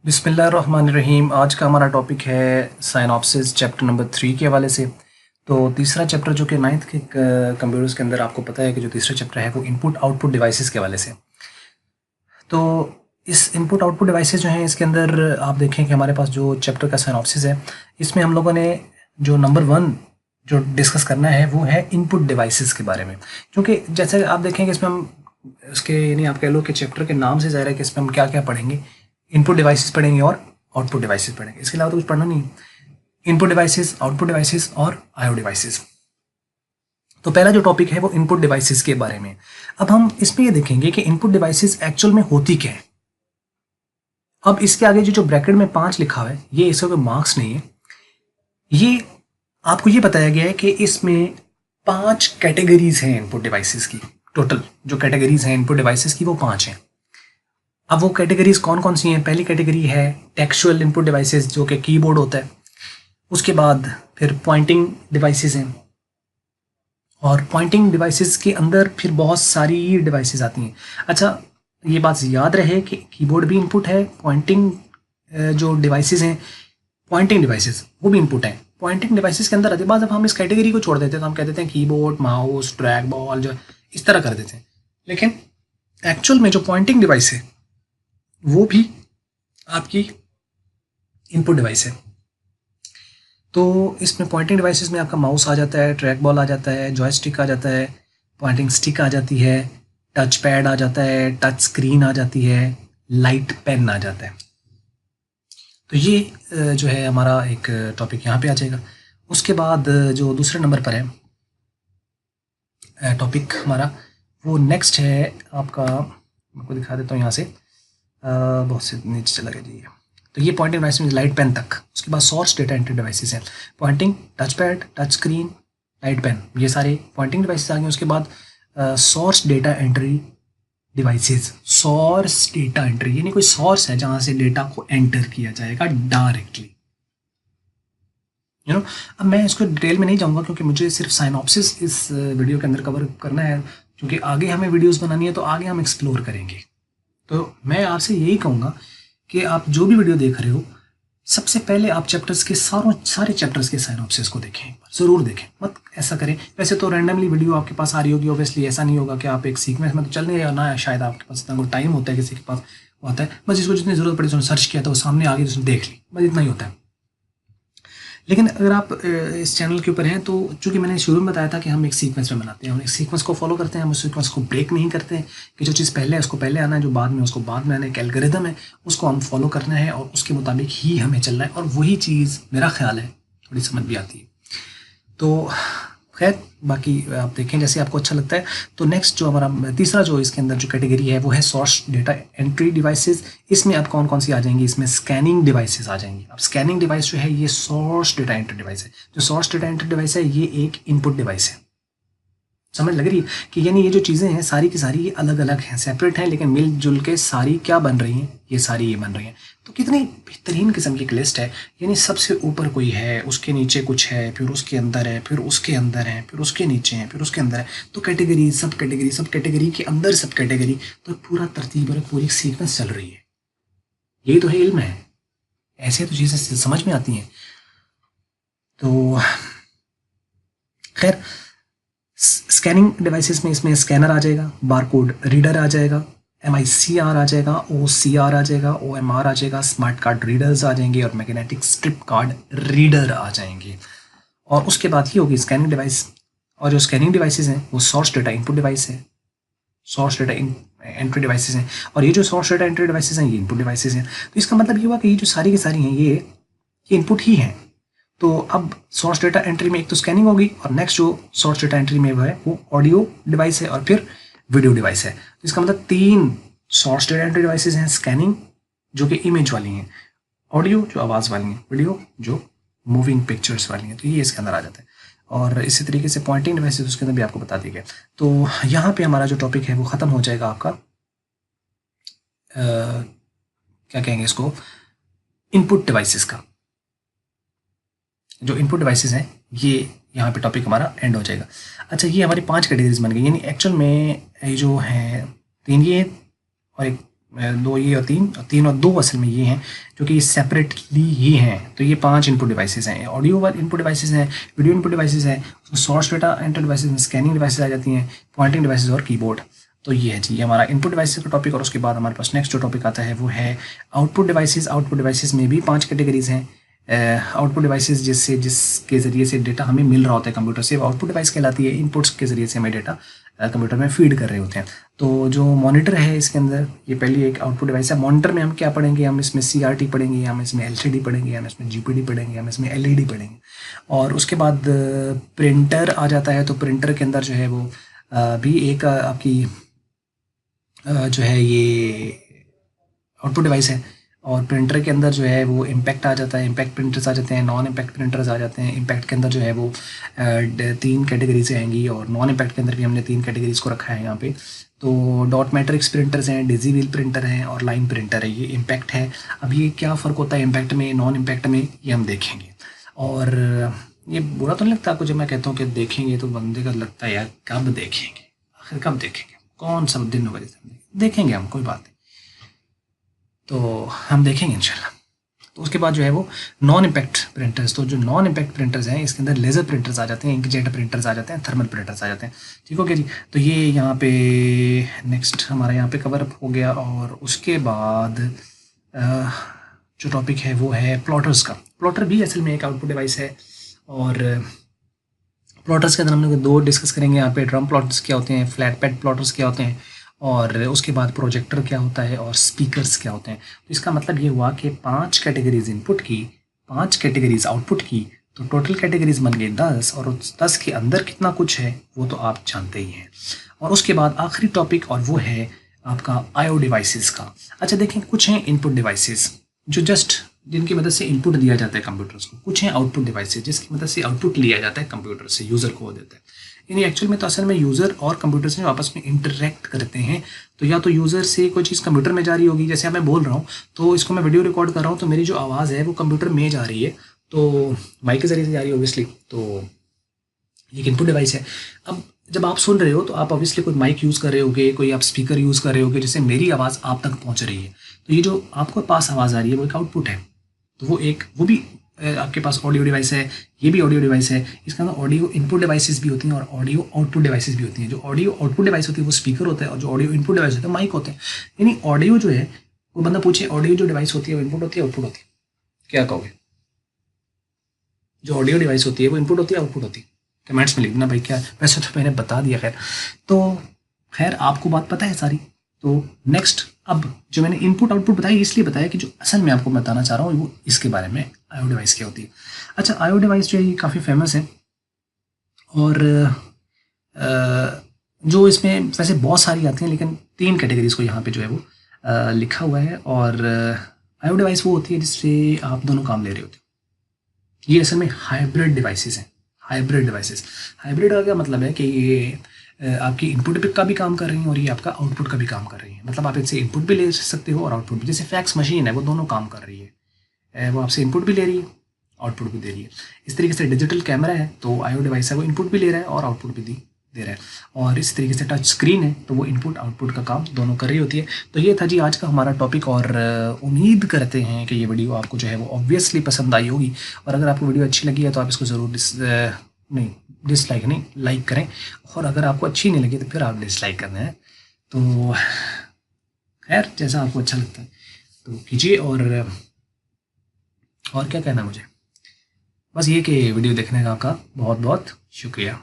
बिस्मिल्लाहिर्रहमानिर्रहीम। आज का हमारा टॉपिक है साइनॉप्सिस चैप्टर नंबर 3 के हवाले से। तो तीसरा चैप्टर जो कि नाइन्थ के कंप्यूटर्स के अंदर आपको पता है कि जो तीसरा चैप्टर है वो इनपुट आउटपुट डिवाइसेस के हवाले से। तो इस इनपुट आउटपुट डिवाइसेस जो हैं इसके अंदर आप देखें कि हमारे पास जो चैप्टर का साइनॉप्सिस है इसमें हम लोगों ने जो नंबर 1 जो डिस्कस करना है वो है इनपुट डिवाइसेस के बारे में। क्योंकि जैसे आप देखेंगे इसमें हम उसके यानी आप कह लो कि चैप्टर के नाम से ज़ाहिर है कि इसमें हम क्या क्या पढ़ेंगे। इनपुट डिवाइसेस पढ़ेंगे और आउटपुट डिवाइसेस पढ़ेंगे, इसके अलावा तो कुछ पढ़ना नहीं। इनपुट डिवाइसेस, आउटपुट डिवाइसेस और आईओ डिवाइसेस। तो पहला जो टॉपिक है वो इनपुट डिवाइसेस के बारे में। अब हम इसमें ये देखेंगे कि इनपुट डिवाइसेस एक्चुअल में होती क्या है। अब इसके आगे जो ब्रैकेट में 5 लिखा हुआ है ये इसका कोई मार्क्स नहीं है, ये आपको ये बताया गया है कि इसमें 5 कैटेगरीज हैं इनपुट डिवाइसेस की। टोटल जो कैटेगरीज हैं इनपुट डिवाइसेस की वो 5 हैं। अब वो कैटेगरीज कौन कौन सी हैं? पहली कैटेगरी है टेक्सचुअल इनपुट डिवाइसेस जो कि कीबोर्ड होता है। उसके बाद फिर पॉइंटिंग डिवाइसेस हैं, और पॉइंटिंग डिवाइसेस के अंदर फिर बहुत सारी डिवाइसेस आती हैं। अच्छा, ये बात याद रहे कि कीबोर्ड भी इनपुट है, पॉइंटिंग जो डिवाइसेस हैं पॉइंटिंग डिवाइसेस वो भी इनपुट हैं। पॉइंटिंग डिवाइसेस के अंदर आते बाद जब हम इस कैटेगरी को छोड़ देते हैं तो हम कह देते हैं कीबोर्ड, माउस, ट्रैक बॉल, जो इस तरह कर देते हैं। लेकिन एक्चुअल में जो पॉइंटिंग डिवाइस है वो भी आपकी इनपुट डिवाइस है। तो इसमें पॉइंटिंग डिवाइसेस में आपका माउस आ जाता है, ट्रैक बॉल आ जाता है, जॉयस्टिक आ जाता है, पॉइंटिंग स्टिक आ जाती है, टच पैड आ जाता है, टच स्क्रीन आ जाती है, लाइट पेन आ जाता है। तो ये जो है हमारा एक टॉपिक यहाँ पे आ जाएगा। उसके बाद जो दूसरे नंबर पर है टॉपिक हमारा वो नेक्स्ट है आपका, आपको दिखा देता हूँ यहाँ से, बहुत से नीचे चला गया जी। तो ये पॉइंटिंग डिवाइस में लाइट पेन तक। उसके बाद सोर्स डेटा एंट्री डिवाइसेस हैं, pointing, touch pad, touch screen, light pen, ये सारे पॉइंटिंग डिवाइसेस आ गए। उसके बाद source data entry devices. Source data entry यानी कोई सोर्स है जहाँ से डेटा को एंटर किया जाएगा डायरेक्टली, यू नो। अब मैं इसको डिटेल में नहीं जाऊँगा क्योंकि मुझे सिर्फ साइनॉप्सिस इस वीडियो के अंदर कवर करना है, क्योंकि आगे हमें वीडियोज़ बनानी है तो आगे हम एक्सप्लोर करेंगे। तो मैं आपसे यही कहूँगा कि आप जो भी वीडियो देख रहे हो सबसे पहले आप चैप्टर्स के सारे चैप्टर्स के साइनॉप्सिस को देखें, ज़रूर देखें, मत ऐसा करें। वैसे तो रैंडमली वीडियो आपके पास आ रही होगी, ऑब्वियसली ऐसा नहीं होगा कि आप एक सीक्वेंस में तो चल नहीं रहे ना, शायद आपके पास इतना टाइम होता है, किसी के पास वो आता है बस जिसको जितनी ज़रूरत पड़ी उसने सर्च किया था वो सामने आ गई, उसने देख ली, बस इतना ही होता है। लेकिन अगर आप इस चैनल के ऊपर हैं तो चूँकि मैंने शुरू में बताया था कि हम एक सीक्वेंस में बनाते हैं, हम एक सीक्वेंस को फॉलो करते हैं, हम उस सीक्वेंस को ब्रेक नहीं करते हैं कि जो चीज़ पहले है उसको पहले आना है, जो बाद में उसको बाद में आना है। एक एल्गोरिदम है, उसको हम फॉलो करना है और उसके मुताबिक ही हमें चलना है, और वही चीज़ मेरा ख्याल है थोड़ी समझ भी आती है। तो खैर बाकी आप देखें जैसे आपको अच्छा लगता है। तो नेक्स्ट जो हमारा तीसरा जो इसके अंदर जो कैटेगरी है वो है सोर्स डेटा एंट्री डिवाइसेस। इसमें अब कौन कौन सी आ जाएंगी? इसमें स्कैनिंग डिवाइसेस आ जाएंगी। अब स्कैनिंग डिवाइस जो है ये सोर्स डेटा एंट्री डिवाइस है। जो सोर्स डेटा एंट्री डिवाइस है ये एक इनपुट डिवाइस है। समझ लग रही है कि यानी ये जो चीज़ें हैं सारी की सारी ये अलग अलग हैं, सेपरेट हैं, लेकिन मिलजुल के सारी क्या बन रही हैं? ये सारी ये बन रही हैं। तो कितनी बेहतरीन किस्म की एक लिस्ट है। यानी सबसे ऊपर कोई है, उसके नीचे कुछ है, फिर उसके अंदर है, फिर उसके अंदर है, फिर उसके नीचे है, फिर उसके अंदर है। तो कैटेगरी, सब कैटेगरी, सब कैटेगरी के अंदर सब कैटेगरी, तो पूरा तरतीब और पूरी सीक्वेंस चल रही है। यही तो है इल्म है, ऐसे तो चीज़ें समझ में आती हैं। तो खैर स्कैनिंग डिवाइसेस में इसमें स्कैनर आ जाएगा, बारकोड रीडर आ जाएगा, MICR आ जाएगा, OCR आ जाएगा, OMR आ जाएगा, स्मार्ट कार्ड रीडर्स आ जाएंगे और मैग्नेटिक स्ट्रिप कार्ड रीडर आ जाएंगे। और उसके बाद ही होगी स्कैनिंग डिवाइस। और जो स्कैनिंग डिवाइसेस हैं वो सोर्स डेटा इनपुट डिवाइस है, सोर्स डेटा एंट्री डिवाइसेस हैं, और ये जो सोर्स डेटा एंट्री डिवाइसेस हैं ये इनपुट डिवाइसेस हैं। तो इसका मतलब ये हुआ कि ये जो सारी की सारी हैं ये इनपुट ही हैं। तो अब सोर्स डेटा एंट्री में एक तो स्कैनिंग होगी, और नेक्स्ट जो सोर्स डेटा एंट्री में वो ऑडियो डिवाइस है और फिर वीडियो डिवाइस है। तो इसका मतलब 3 सोर्स डेटा एंट्री डिवाइसेस हैं, स्कैनिंग जो कि इमेज वाली हैं, ऑडियो जो आवाज़ वाली हैं, वीडियो जो मूविंग पिक्चर्स वाली हैं। तो ये इसके अंदर आ जाता है। और इसी तरीके से पॉइंटिंग डिवाइसेस उसके अंदर भी आपको बता दिया गया। तो यहाँ पे हमारा जो टॉपिक है वो ख़त्म हो जाएगा आपका, क्या कहेंगे इसको, इनपुट डिवाइसेस का। जो इनपुट डिवाइसेस हैं ये यहाँ पे टॉपिक हमारा एंड हो जाएगा। अच्छा, ये हमारी 5 कैटेगरीज बन गई, यानी एक्चुअल में ये जो है 3 ये और एक दो ये और तीन और दो असल में ये हैं जो कि सेपरेटली ही हैं। तो ये 5 इनपुट डिवाइसेस हैं। ऑडियो वाले इनपुट डिवाइसेस हैं, वीडियो इनपुट डिवाइसेस हैं, सोर्स डेटा इनपुट डिवाइसेस में स्कैनिंग डिवाइसेस आ जाती हैं, पॉइंटिंग डिवाइसेस और कीबोर्ड। तो ये है जी, ये हमारा इनपुट डिवाइसेस का टॉपिक। और उसके बाद हमारे पास नेक्स्ट जो टॉपिक आता है वो है आउटपुट डिवाइसेस। आउटपुट डिवाइसेस में भी 5 कैटेगरीज हैं। आउटपुट डिवाइसेस जिसके ज़रिए से डेटा हमें मिल रहा होता है कंप्यूटर से, आउटपुट डिवाइस कहलाती है। इनपुट्स के ज़रिए से हमें डेटा कंप्यूटर में फीड कर रहे होते हैं। तो जो मॉनिटर है इसके अंदर, ये पहली एक आउटपुट डिवाइस है। मॉनिटर में हम क्या पढ़ेंगे, हम इसमें CRT पढ़ेंगे, हम इसमें LCD पढ़ेंगे, हम इसमें GPD पढ़ेंगे, हम इसमें LED पढ़ेंगे। और उसके बाद प्रिंटर आ जाता है। तो प्रिंटर के अंदर जो है वो भी एक आपकी जो है ये आउटपुट डिवाइस है। और प्रिंटर के अंदर जो है वो इम्पैक्ट आ जाता है, इम्पैक्ट प्रिंटर्स आ जाते हैं, नॉन इम्पैक्ट प्रिंटर्स आ जाते हैं। इम्पैक्ट के अंदर जो है वो 3 कैटेगरीज आएंगी और नॉन इम्पैक्ट के अंदर भी हमने 3 कैटेगरीज को रखा है यहाँ पे। तो डॉट मैट्रिक्स प्रिंटर्स हैं, डिजी व्हील प्रिंटर हैं और लाइन प्रिंटर है। ये इम्पैक्ट है। अब ये क्या फ़र्क होता है इम्पैक्ट में नॉन इम्पैक्ट में, ये हम देखेंगे। और ये बुरा तो नहीं लगता आपको जब मैं कहता हूँ कि देखेंगे, तो बंदे का लगता है यार कब देखेंगे, आखिर कब देखेंगे, कौन सा दिन होगा जैसे देखेंगे हम, कोई बात नहीं, तो हम देखेंगे इंशाल्लाह। तो उसके बाद जो है वो नॉन इम्पैक्ट प्रिंटर्स। तो जो नॉन इम्पैक्ट प्रिंटर्स हैं इसके अंदर लेज़र प्रिंटर्स आ जाते हैं, इंकजेट प्रिंटर्स आ जाते हैं, थर्मल प्रिंटर्स आ जाते हैं। ठीक हो गया जी। तो ये यहाँ पे नेक्स्ट हमारा यहाँ पे कवर अप हो गया। और उसके बाद जो टॉपिक है वो है प्लॉटर्स का। प्लॉटर भी असल में एक आउटपुट डिवाइस है। और प्लॉटर्स के अंदर हम लोग 2 डिस्कस करेंगे यहाँ पे। ड्रम प्लॉटर्स क्या होते हैं, फ्लैट पैड प्लॉटर्स क्या होते हैं, और उसके बाद प्रोजेक्टर क्या होता है, और स्पीकर्स क्या होते हैं। तो इसका मतलब ये हुआ कि 5 कैटेगरीज इनपुट की, 5 कैटेगरीज आउटपुट की, तो टोटल कैटेगरीज बन गई 10। और उस 10 के अंदर कितना कुछ है वो तो आप जानते ही हैं। और उसके बाद आखिरी टॉपिक, और वो है आपका IO डिवाइसेस का। अच्छा देखें, कुछ हैं इनपुट डिवाइसेस जो जस्ट जिनकी मदद से इनपुट दिया जाता है कंप्यूटर्स को, कुछ हैं आउटपुट डिवाइसेस जिसकी मदद से आउटपुट लिया जाता है कंप्यूटर से, यूज़र को देता है। यानी एक्चुअल में तो असल में यूज़र और कंप्यूटर से आपस में इंटरेक्ट करते हैं। तो या तो यूज़र से कोई चीज़ कंप्यूटर में जा रही होगी, जैसे मैं बोल रहा हूँ तो इसको मैं वीडियो रिकॉर्ड कर रहा हूँ, तो मेरी जो आवाज़ है वो कंप्यूटर में जा रही है, तो माइक के ज़रिए से जा रही है ऑब्वियसली। तो ये इनपुट डिवाइस है। अब जब आप सुन रहे हो तो आप ऑब्वियसली कोई माइक यूज़ कर रहे होगे, कोई आप स्पीकर यूज़ कर रहे होगे जिससे मेरी आवाज़ आप तक पहुँच रही है। तो ये जो आपको पास आवाज़ आ रही है वो एक आउटपुट है। तो वो भी आपके पास ऑडियो डिवाइस है, ये भी ऑडियो डिवाइस है। इसके अंदर ऑडियो इनपुट डिवाइसेस भी होती हैं और ऑडियो आउटपुट डिवाइसेस भी होती हैं। जो ऑडियो आउटपुट डिवाइस होती है वो स्पीकर होता है, और जो ऑडियो इनपुट डिवाइस होता है माइक होते हैं। यानी ऑडियो जो है, वो बंदा पूछे ऑडियो जो डिवाइस होती है वो इनपुट होती है आउटपुट होती है, क्या कहोगे? जो ऑडियो डिवाइस होती है वो इनपुट होती है आउटपुट होती है? कमेंट्स में लिख देना भाई क्या। वैसे तो मैंने बता दिया खैर। तो खैर आपको बात पता है सारी। तो नेक्स्ट, अब जो मैंने इनपुट आउटपुट बताई इसलिए बताया कि जो असल में आपको बताना चाह रहा हूँ वो इसके बारे में, IO डिवाइस क्या होती है। अच्छा, IO डिवाइस जो है ये काफ़ी फेमस है। और जो इसमें वैसे बहुत सारी आती हैं, लेकिन 3 कैटेगरीज को यहाँ पे जो है वो लिखा हुआ है। और IO डिवाइस वो होती है जिससे आप दोनों काम ले रहे होते हैं। ये असल में हाइब्रिड डिवाइसेस हैं। हाइब्रिड डिवाइसेस, हाइब्रिड का क्या मतलब है कि ये आपकी इनपुट का भी काम कर रही हैं और ये आपका आउटपुट का भी काम कर रही है। मतलब आप इससे इनपुट भी ले सकते हो और आउटपुट भी। जैसे फैक्स मशीन है, वो दोनों काम कर रही है, वो आपसे इनपुट भी ले रही है, आउटपुट भी दे रही है। इस तरीके से डिजिटल कैमरा है तो IO डिवाइस है, वो इनपुट भी ले रहा है और आउटपुट भी दे रहा है। और इस तरीके से टच स्क्रीन है तो वो इनपुट आउटपुट का काम दोनों कर रही होती है। तो ये था जी आज का हमारा टॉपिक। और उम्मीद करते हैं कि ये वीडियो आपको जो है वो ऑब्वियसली पसंद आई होगी। और अगर आपको वीडियो अच्छी लगी है तो आप इसको ज़रूर डिसलाइक नहीं, लाइक करें। और अगर आपको अच्छी नहीं लगी तो फिर आप डिसलाइक करना है। तो खैर जैसा आपको अच्छा लगता है तो कीजिए। और क्या कहना मुझे, बस ये कि वीडियो देखने का आपका बहुत बहुत शुक्रिया।